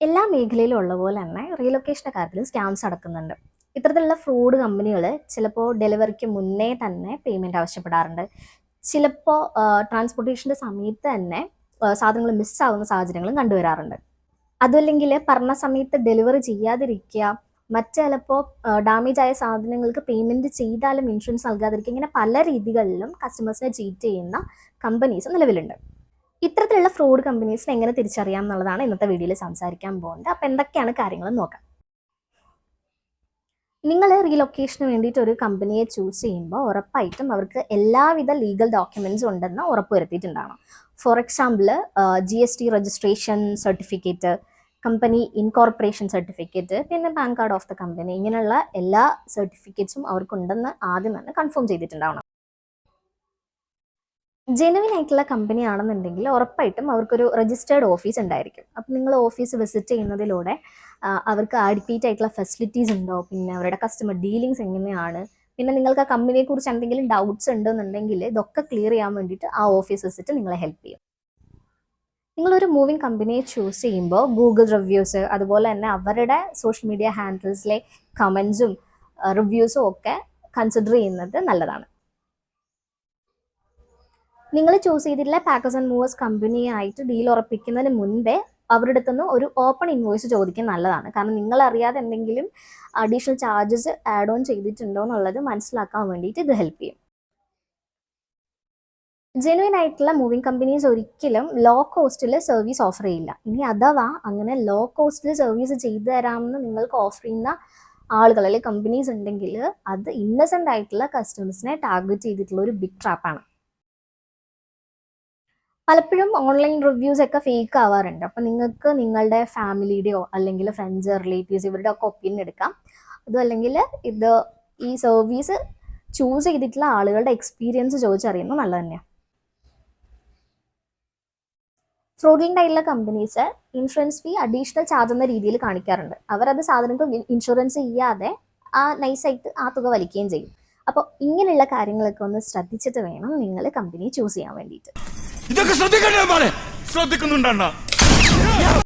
എല്ലാ മേഖലയിലും ഉള്ള പോലെ തന്നെ റീലൊക്കേഷൻ്റെ കാര്യത്തിലും സ്കാംസ് നടക്കുന്നുണ്ട്. ഇത്തരത്തിലുള്ള ഫ്രോഡ് കമ്പനികൾ ചിലപ്പോൾ ഡെലിവറിക്ക് മുന്നേ തന്നെ പേയ്മെൻറ്റ് ആവശ്യപ്പെടാറുണ്ട്. ചിലപ്പോൾ ട്രാൻസ്പോർട്ടേഷൻ്റെ സമയത്ത് തന്നെ സാധനങ്ങൾ മിസ്സാവുന്ന സാഹചര്യങ്ങളും കണ്ടുവരാറുണ്ട്. അതുമല്ലെങ്കിൽ പറഞ്ഞ സമയത്ത് ഡെലിവറി ചെയ്യാതിരിക്കുക, മറ്റ് ചിലപ്പോൾ ഡാമേജ് ആയ സാധനങ്ങൾക്ക് പേയ്മെൻറ്റ് ചെയ്താലും ഇൻഷുറൻസ് നൽകാതിരിക്കുക, ഇങ്ങനെ പല രീതികളിലും കസ്റ്റമേഴ്സിനെ ചീറ്റ് ചെയ്യുന്ന കമ്പനീസ് നിലവിലുണ്ട്. ഇത്തരത്തിലുള്ള ഫ്രോഡ് കമ്പനീസിനെ എങ്ങനെ തിരിച്ചറിയാം എന്നുള്ളതാണ് ഇന്നത്തെ വീഡിയോയിൽ സംസാരിക്കാൻ പോകുന്നത്. അപ്പോൾ എന്തൊക്കെയാണ് കാര്യങ്ങളെന്ന് നോക്കാം. നിങ്ങൾ റീലൊക്കേഷന് വേണ്ടിയിട്ട് ഒരു കമ്പനിയെ ചൂസ് ചെയ്യുമ്പോൾ ഉറപ്പായിട്ടും അവർക്ക് എല്ലാവിധ ലീഗൽ ഡോക്യുമെൻറ്റ്സും ഉണ്ടെന്ന് ഉറപ്പ് വരുത്തിയിട്ടുണ്ടാവണം. For example GST registration certificate, company incorporation certificate, പിന്നെ PAN card of the company, ഇങ്ങനെയുള്ള എല്ലാ സർട്ടിഫിക്കറ്റ്സും അവർക്കുണ്ടെന്ന് ആദ്യം തന്നെ കൺഫേം ചെയ്തിട്ടുണ്ടാവണം. ജെനുവിൻ ആയിട്ടുള്ള കമ്പനി ആണെന്നുണ്ടെങ്കിൽ ഉറപ്പായിട്ടും അവർക്കൊരു രജിസ്റ്റേർഡ് ഓഫീസ് ഉണ്ടായിരിക്കും. അപ്പം നിങ്ങൾ ഓഫീസ് വിസിറ്റ് ചെയ്യുന്നതിലൂടെ അവർക്ക് അഡിക്വേറ്റ് ആയിട്ടുള്ള ഫെസിലിറ്റീസ് ഉണ്ടോ, പിന്നെ അവരുടെ കസ്റ്റമർ ഡീലിങ്സ് എങ്ങനെയാണ്, പിന്നെ നിങ്ങൾക്ക് ആ കമ്പനിയെക്കുറിച്ച് എന്തെങ്കിലും ഡൗട്ട്സ് ഉണ്ടെന്നുണ്ടെങ്കിൽ ഇതൊക്കെ ക്ലിയർ ചെയ്യാൻ വേണ്ടിയിട്ട് ആ ഓഫീസ് വിസിറ്റ് നിങ്ങളെ ഹെൽപ്പ് ചെയ്യും. നിങ്ങളൊരു മൂവിങ് കമ്പനിയെ ചൂസ് ചെയ്യുമ്പോൾ ഗൂഗിൾ റിവ്യൂസ്, അതുപോലെ തന്നെ അവരുടെ സോഷ്യൽ മീഡിയ ഹാൻഡിൽസിലെ കമൻസും റിവ്യൂസും ഒക്കെ കൺസിഡർ ചെയ്യുന്നത് നല്ലതാണ്. നിങ്ങൾ ചൂസ് ചെയ്തിട്ടുള്ള പാക്കേഴ്സ് ആൻഡ് മൂവേഴ്സ് കമ്പനിയായിട്ട് ഡീൽ ഉറപ്പിക്കുന്നതിന് മുൻപേ അവരുടെ അടുത്തുനിന്ന് ഒരു ഓപ്പൺ ഇൻവോയ്സ് ചോദിക്കുന്നത് നല്ലതാണ്. കാരണം നിങ്ങൾ അറിയാതെ എന്തെങ്കിലും അഡീഷണൽ ചാർജസ് ആഡ് ഓൺ ചെയ്തിട്ടുണ്ടോ എന്നുള്ളത് മനസ്സിലാക്കാൻ വേണ്ടിയിട്ട് ഇത് ഹെൽപ്പ് ചെയ്യും. ജെനുവിൻ ആയിട്ടുള്ള മൂവിങ് കമ്പനീസ് ഒരിക്കലും ലോ കോസ്റ്റിൽ സർവീസ് ഓഫർ ചെയ്യില്ല. ഇനി അഥവാ അങ്ങനെ ലോ കോസ്റ്റിൽ സർവീസ് ചെയ്തു തരാമെന്ന് നിങ്ങൾക്ക് ഓഫർ ചെയ്യുന്ന ആളുകൾ അല്ലെങ്കിൽ കമ്പനീസ് ഉണ്ടെങ്കിൽ അത് ഇന്നസെൻ്റ് ആയിട്ടുള്ള കസ്റ്റമേഴ്സിനെ ടാർഗറ്റ് ചെയ്തിട്ടുള്ള ഒരു ബിഗ് ട്രാപ്പാണ്. പലപ്പോഴും ഓൺലൈൻ റിവ്യൂസ് ഒക്കെ ഫേക്ക് ആവാറുണ്ട്. അപ്പം നിങ്ങൾക്ക് നിങ്ങളുടെ ഫാമിലിയുടെയോ അല്ലെങ്കിൽ ഫ്രണ്ട്സ്, റിലേറ്റീവ്സ് ഇവരുടെ ഒക്കെ ഒപ്പീനിയൻ എടുക്കാം. അതും അല്ലെങ്കിൽ ഈ സർവീസ് ചൂസ് ചെയ്തിട്ടുള്ള ആളുകളുടെ എക്സ്പീരിയൻസ് ചോദിച്ചറിയുന്നത് നല്ലത് തന്നെയാണ്. ഫ്രോഡുലൻ്റ് ആയിട്ടുള്ള കമ്പനീസ് ഇൻഷുറൻസ് ഫീ അഡീഷണൽ ചാർജ് എന്ന രീതിയിൽ കാണിക്കാറുണ്ട്. അവരത് സാധനങ്ങൾ ഇൻഷുറൻസ് ചെയ്യാതെ നൈസായിട്ട് ആ തുക വലിക്കുകയും ചെയ്യും. അപ്പോൾ ഇങ്ങനെയുള്ള കാര്യങ്ങളൊക്കെ ഒന്ന് ശ്രദ്ധിച്ചിട്ട് വേണം നിങ്ങൾ കമ്പനി ചൂസ് ചെയ്യാൻ വേണ്ടിയിട്ട്. ഇതൊക്കെ ശ്രദ്ധിക്കണ്ടേ? ശ്രദ്ധിക്കുന്നുണ്ടോ?